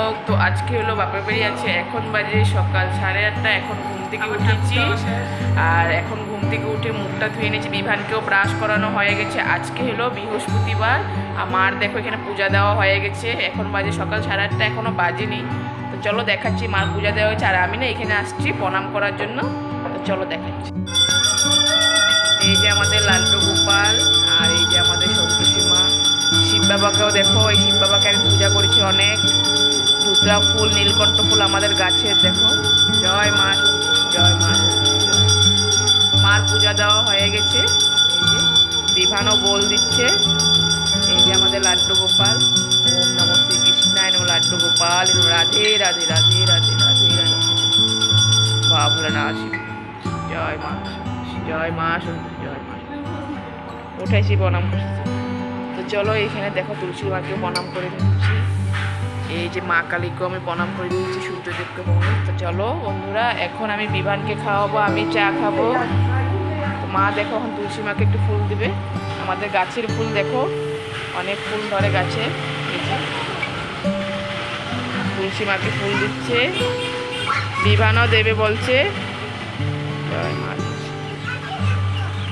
Blog. তো আজকে হলো বাপের বাড়ি আছে, এখন বাজে সকাল 8:30। এখন ঘুম থেকে উঠেছি, আর এখন ঘুম থেকে উঠে মুখটা ধুয়ে নিয়েছি, বিভানকেও ব্রাশ করানো হয়ে গেছে। আজকে হলো বৃহস্পতিবার, আমার দেখো এখানে পূজা দেওয়া হয়ে গেছে। এখন বাজে সকাল 8:30, এখনও বাজেনি। তো চলো দেখাচ্ছি, মার পূজা দেওয়া হয়েছে, আর আমি না এখানে আসছি প্রণাম করার জন্য। তো চলো দেখাচ্ছি। এই যে আমাদের লাল্টু গোপাল, আর এই যে আমাদের সন্তোষী মা। শিব বাবাকেও দেখো, এই শিব বাবাকে আমি পূজা করেছি অনেক। ধুতরা ফুল, নীলকণ্ঠ ফুল আমাদের গাছের, দেখো। জয় মা, জয় মা। মার পূজা দেওয়া হয়ে গেছে। এই যে বিভানও বল দিচ্ছে। এই যে আমাদের লাড্ডু গোপাল। ওম নমঃ শ্রীকৃষ্ণায় নমঃ। লাড্ডু গোপাল, রাধে রাধে রাধে রাধে রাধে রাধে। বাবা ভোলেনাথ, জয় মা, জয় মা সন্তোষী, জয় মা। উঠেছি, প্রণাম করছি। তো চলো এখানে দেখো তুলসী মাকেও প্রণাম করে দিচ্ছি। এই যে মা কালীকেও আমি প্রণাম করে দিচ্ছি, সূর্যদেবকে প্রণাম। তো চলো বন্ধুরা, এখন আমি বিভানকে খাওয়াবো, আমি চা খাবো। তো মা দেখো এখন তুলসী মাকে একটু ফুল দিবে। আমাদের গাছের ফুল দেখো, অনেক ফুল ধরে গাছে। তুলসী মাকে ফুল দিচ্ছে, বিভানও দেবে বলছে। জয় মা।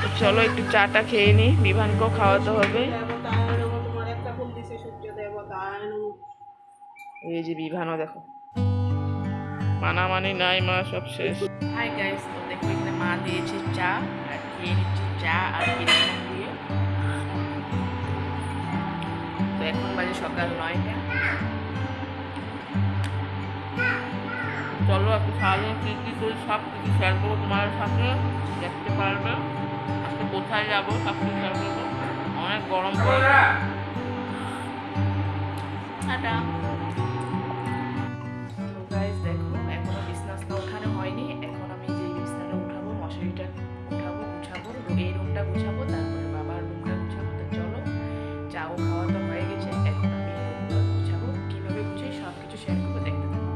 তো চলো একটু চাটা খেয়ে নি, বিভানকেও খাওয়াতে হবে। এই যে বিভানও দেখো, মানামানি নাই, মা সব শেষ। হাই গাইস, তো দেখো এখানে মা দিয়েছে চা, আর খেয়ে নিচ্ছে চা আর বিরিয়ানি দিয়ে। তো এখন বাজে সকাল 9টা। চলো একটু খাওয়া কী কী করে সব কিছু শেয়ার করবো তোমার সাথে, দেখতে পারবে। আজকে কোথায় যাবো সব কিছু শেয়ার করবো। অনেক গরম পড়ে। টাটা। দেখো এখনো বিছনাটা ওঠানো হয়নি। এখন আমি যে বিছনাটা উঠাবো, মশারিটা উঠাবো, গুছাবো, এই রুমটা গুছাবো, তারপরে বাবার রুমটা গুছাবো। তো চলো, চাও খাওয়া তো হয়ে গেছে, এখন আমি রুমটা গুছাবো। কীভাবে গুছাই সব কিছু শেয়ার করবো, দেখতে থাকো।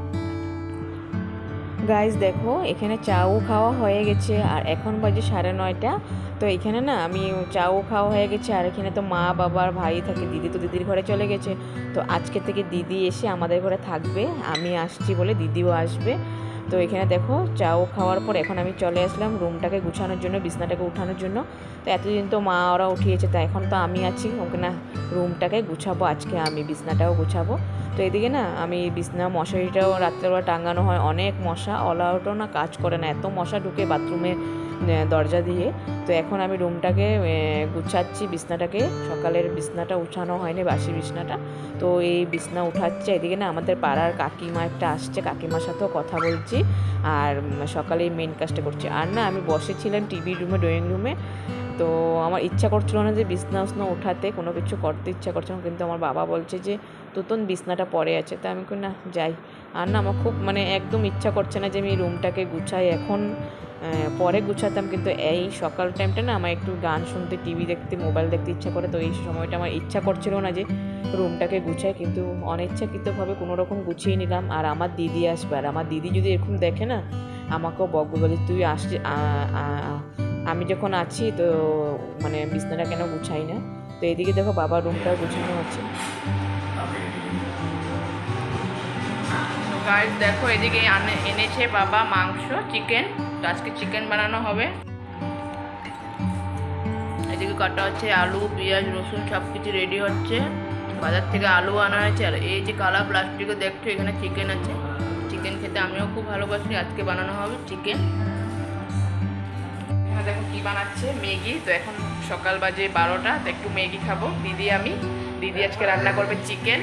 গাইস দেখো এখানে চাও খাওয়া হয়ে গেছে, আর এখন বাজে 9:30। তো এখানে না আমি চাও খাওয়া হয়ে গেছে, আর এখানে তো মা বাবার ভাই থাকে, দিদি তো দিদির ঘরে চলে গেছে। তো আজকে থেকে দিদি এসে আমাদের ঘরে থাকবে, আমি আসছি বলে দিদিও আসবে। তো এখানে দেখো চাও খাওয়ার পর এখন আমি চলে আসলাম রুমটাকে গুছানোর জন্য, বিছনাটাকে উঠানোর জন্য। তো এতদিন তো মা ওরা উঠিয়েছে, তো এখন তো আমি আছি, ওকে না রুমটাকে গুছাবো আজকে, আমি বিছনাটাও গুছাবো। তো এদিকে না আমি বিছনা মশারিটাও রাত্রেবেলা টাঙানো হয়, অনেক মশা, অলাউটাও না কাজ করে না, এত মশা ঢুকে বাথরুমে দরজা দিয়ে। তো এখন আমি রুমটাকে গুছাচ্ছি, বিছনাটাকে। সকালের বিছনাটা উঠানো হয়নি, বাসি বিছনাটা। তো এই বিছনা উঠাচ্ছে। এদিকে না আমাদের পাড়ার কাকিমা একটা আসছে, কাকিমার সাথেও কথা বলছি, আর সকালে এই মেন কাজটা করছি। আর না আমি বসেছিলাম টিভি রুমে, ড্রয়িং রুমে। তো আমার ইচ্ছা করছিল না যে বিছনা উছনা উঠাতে, কোনো কিছু করতে ইচ্ছা করছে না, কিন্তু আমার বাবা বলছে যে তোর বিছনাটা পড়ে আছে। তো আমি না যাই। আর না আমার খুব একদম ইচ্ছা করছে না যে আমি রুমটাকে গুছাই এখন, পরে গুছাতাম, কিন্তু এই সকাল টাইমটা না আমার একটু গান শুনতে, টিভি দেখতে, মোবাইল দেখতে ইচ্ছা করে। তো এই সময়টা আমার ইচ্ছা করছিল না যে রুমটাকে গুছাই, কিন্তু অনিচ্ছাকৃতভাবে কোনো রকম গুছিয়ে নিলাম। আর আমার দিদি আসবে, আর আমার দিদি যদি এরকম দেখে না আমাকেও বকবে, বলে তুই আসছি, আমি যখন আছি তো বিছনাটা কেন গুছাই না। তো এদিকে দেখো বাবার রুমটাও গুছানো হচ্ছে। গাইস দেখো এদিকে এনেছে বাবা মাংস, চিকেন। তো আজকে চিকেন বানানো হবে। এদিকে কাটা হচ্ছে আলু, পেঁয়াজ, রসুন, সব কিছু রেডি হচ্ছে। বাজার থেকে আলু আনা হয়েছে, আর এই যে কালা প্লাস্টিকে দেখছো এখানে চিকেন আছে। চিকেন খেতে আমিও খুব ভালোবাসি, আজকে বানানো হবে চিকেন। এখানে দেখো কি বানাচ্ছে, ম্যাগি। তো এখন সকাল বাজে 12টা, তো একটু ম্যাগি খাবো দিদি আজকে রান্না করবে চিকেন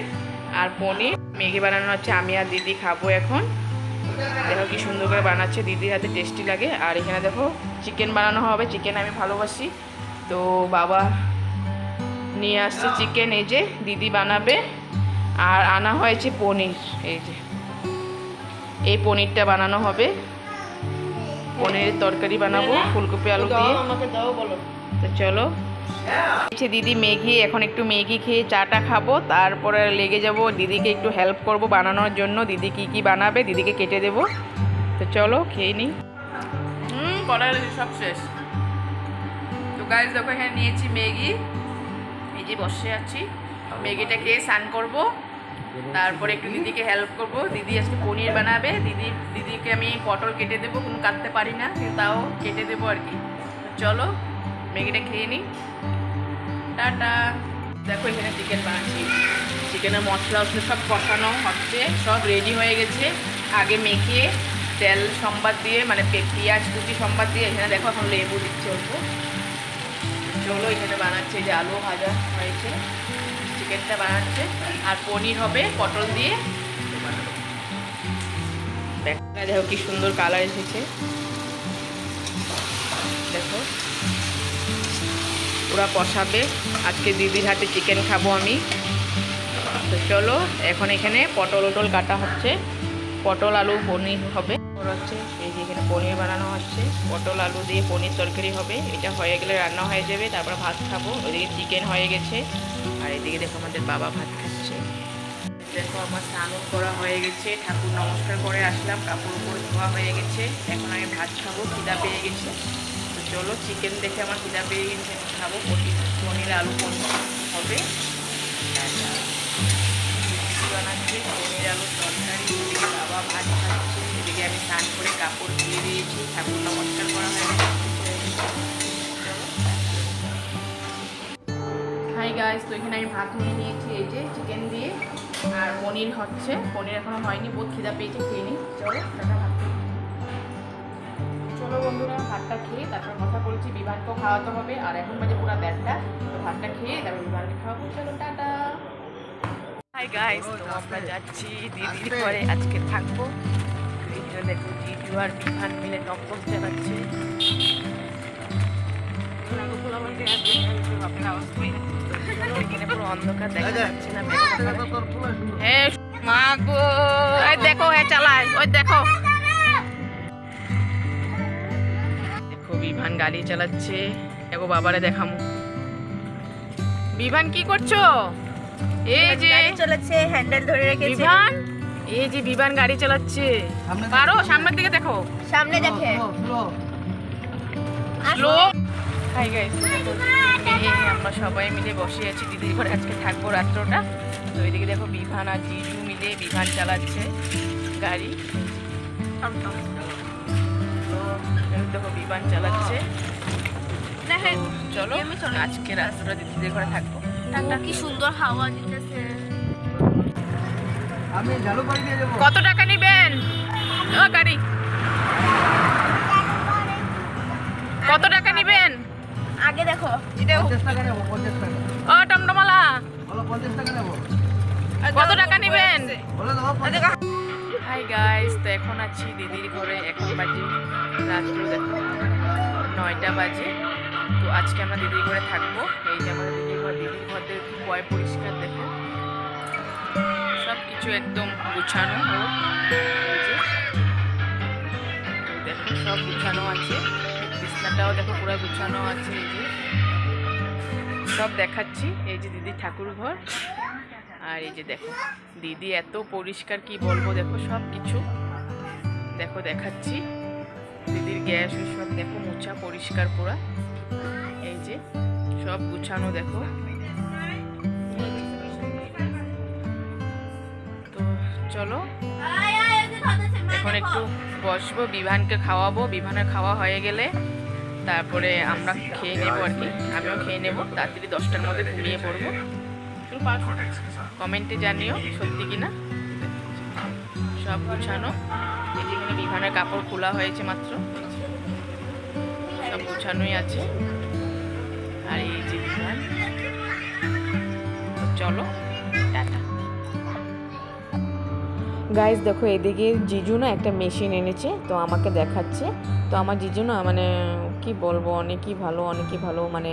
আর পনির। ম্যাগি বানানো হচ্ছে, আমি আর দিদি খাবো এখন। দেখো কি সুন্দর করে বানাচ্ছে, দিদির হাতে টেস্টি লাগে। আর এখানে দেখো চিকেন বানানো হবে, চিকেন আমি ভালোবাসি। তো বাবা নিয়ে আসছে চিকেন, এই যে দিদি বানাবে। আর আনা হয়েছে পনির, এই যে এই পনিরটা বানানো হবে। পনিরের তরকারি বানাবো ফুলকপি আলু দিয়ে। তো চলো, দিদি ম্যাগি, এখন একটু ম্যাগি খেয়ে চাটা খাবো, তারপরে লেগে যাব দিদিকে একটু হেল্প করব বানানোর জন্য। দিদি কি বানাবে দিদিকে কেটে দেব। তো চলো খেয়ে নিই। কড়াই সব শেষ। তো গাইস দেখো এখানে নিয়েছি ম্যাগি, এই যে বসে আছি। ম্যাগিটা খেয়ে স্নান করবো, তারপরে একটু দিদিকে হেল্প করব। দিদি আজকে পনির বানাবে। দিদিকে আমি পটল কেটে দেবো, কোনো কাটতে পারি না, কিন্তু তাও কেটে দেবো আর কি। চলো ম্যাগিটা খেয়ে নিই। টাটা। দেখো এখানে চিকেন বানাচ্ছি। চিকেনের মশলা ওষলা সব কষানো হচ্ছে, সব রেডি হয়ে গেছে। আগে মেখে তেল সম্বাদ দিয়ে, মানে পেঁয়াজ কুচি সম্বাদ দিয়ে, এখানে দেখো এখন লেবু দিচ্ছে অল্প। চলো এখানে বানাচ্ছে, যে আলু ভাজা হয়েছে, চিকেনটা বানাচ্ছে, আর পনির হবে পটল দিয়ে। দেখো কি সুন্দর কালার এসেছে, দেখো পুরা কষাবে। আজকে দিদির হাতে চিকেন খাবো আমি। তো চলো এখন এখানে পটল কাটা হচ্ছে, পটল আলু পনির হবে হচ্ছে। এই যে এখানে পনির বানানো হচ্ছে, পটল আলু দিয়ে পনির তরকারি হবে। এটা হয়ে গেলে রান্না হয়ে যাবে, তারপর ভাত খাবো। ওইদিকে চিকেন হয়ে গেছে, আর এদিকে দেখো আমাদের বাবা ভাত খাচ্ছে। দেখো আমার স্নান করা হয়ে গেছে, ঠাকুর নমস্কার করে আসলাম, কাপড় উপর ধোয়া হয়ে গেছে। এখন আমি ভাত খাবো, খিদা পেয়ে গেছে। তো চলো চিকেন দেখে আমার খিদা পেয়ে গেছে, খাবো। পনির আলু পনির হবে, বানাচ্ছে পনির আলু তরকারি। এদিকে বাবা ভাত খাচ্ছে, এদিকে আমি স্নান করে কাপড় ধুয়ে দিয়েছি, ঠাকুর নমস্কার করা হয়ে গেছে। হাই গাইস, তো এখানে আমি ভাত নিয়ে নিয়েছি, এই যে চিকেন দিয়ে, আর পনির হচ্ছে। পনির এখনো হয়নি, বহুত খিদা পেয়েছে, খেয়ে নিই। চলো টাটা, ভাত খেয়ে। চলো বন্ধুরা ভাতটা খেয়ে তারপর কথা বলছি। বিভানকেও খাওয়াতে হবে, আর এখন বাজে পুরো 1:30টা। তো ভাতটা খেয়ে তারপর বিভানকে খাওয়াবো। চলো টাটা। হাই গাইস, তো আমরা যাচ্ছি দিদির ঘরে, আজকে থাকবো। এইখানে দেখো জিজু আর বিভান মিলে টপক চালাচ্ছে। এখানে পুরো অন্ধকার, দেখা যাচ্ছে না। মা গো, দেখো চালায়, ওই দেখো দেখো বিভান গাড়ি চালাচ্ছে। দেখো বাবারে দেখামু। বিভান কি করছো? এই যে চলেছে, হ্যান্ডেল ধরে রেখেছে বিভান। এই যে বিভান গাড়ি চালাচ্ছে, পারো সামনের দিকে দেখো, সামনে দেখে স্লো। হাই গাইস, আমরা সবাই মিলে বসে আছি দিদির ঘরে, আজকে থাকবো রাত্রটা। তো এদিকে দেখো বিভান আর জিজু মিলে বিভান চালাচ্ছে গাড়ি। তো দেখো বিভান চালাচ্ছে। চলো আজকে রাত্রটা দিদিদের ঘরে থাকবো। কি সুন্দর হাওয়া দিতেছে। কত টাকা নিবেন? ও গাড়ি কত টাকা নিবেন? আগে দেখো, ও টমটমালা কত টাকা নিবেন? হাই গাইস, তো এখন আছি দিদির ঘরে। এখন বাজে রাত্র দেখো 9টা বাজে। তো আজকে আমরা দিদির ঘরে থাকবো। এই যে আমাদের দিদির ঘর দেখো, পয় পরিষ্কার, দেখো সব কিছু একদম গুছানো। দেখো সব গুছানো আছে, বিছনাটাও দেখো পুরো গুছানো আছে। এই যে সব দেখাচ্ছি, এই যে দিদির ঠাকুর ঘর। আর এই যে দেখো দিদি এত পরিষ্কার, কি বলবো, দেখো সব কিছু দেখো দেখাচ্ছি। দিদির গ্যাস সব দেখো মোছা পরিষ্কার পুরা। এই যে সব গুছানো দেখো। তো চলো এখন একটু বসবো, বিভানকে খাওয়াবো। বিভানের খাওয়া হয়ে গেলে তারপরে আমরা খেয়ে নেবো আর কি। আমিও খেয়ে নেবো, তাড়াতাড়ি 10টার মধ্যে ঘুমিয়ে পড়বো। কমেন্টে জানিও সত্যি কিনা। সব গুছানো, এই যেখানে বিভানের কাপড় খোলা হয়েছে মাত্র, সব গুছানোই আছে। আর এই যে বিভান। চলো টাটা। গাইস দেখো এদিকে জিজু না একটা মেশিন এনেছে, তো আমাকে দেখাচ্ছে। তো আমার জিজু না মানে কি বলবো, অনেকই ভালো, মানে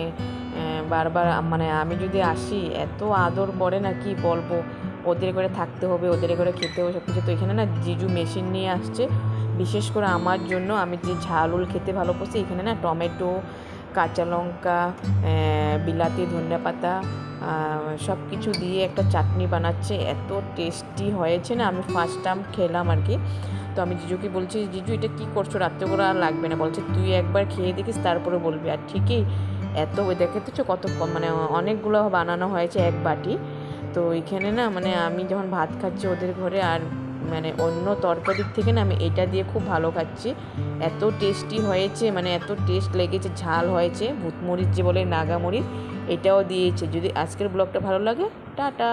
বারবার মানে আমি যদি আসি এত আদর করে না, কি বলবো। ওদের করে থাকতে হবে, ওদের করে খেতে হবে, সব কিছু। তো এখানে না জিজু মেশিন নিয়ে আসছে বিশেষ করে আমার জন্য। আমি যে ঝাল খেতে ভালোবাসি, এখানে না টমেটো, কাঁচা লঙ্কা, বিলাতি, ধনিয়া পাতা সব কিছু দিয়ে একটা চাটনি বানাচ্ছে। এত টেস্টি হয়েছে না, আমি ফার্স্ট টাইম খেলাম আর কি। তো আমি জিজুকে বলছি, জিজু এটা কী করছো, রাত্রে করে আর লাগবে না। বলছে তুই একবার খেয়ে দেখিস তারপরে বলবি। আর ঠিকই এত দেখে তো কত মানে অনেকগুলো বানানো হয়েছে, এক বাটি। তো তো এখানে না মানে আমি যখন ভাত খাচ্ছি ওদের ঘরে আর মানে অন্য তরকারির থেকে না আমি এটা দিয়ে খুব ভালো খাচ্ছি। এত টেস্টি হয়েছে, মানে এত টেস্ট লেগেছে, ঝাল হয়েছে, ভূতমরিচ যে বলে নাগামরিচ এটাও দিয়েছে। যদি আজকের ব্লগটা ভালো লাগে, টাটা।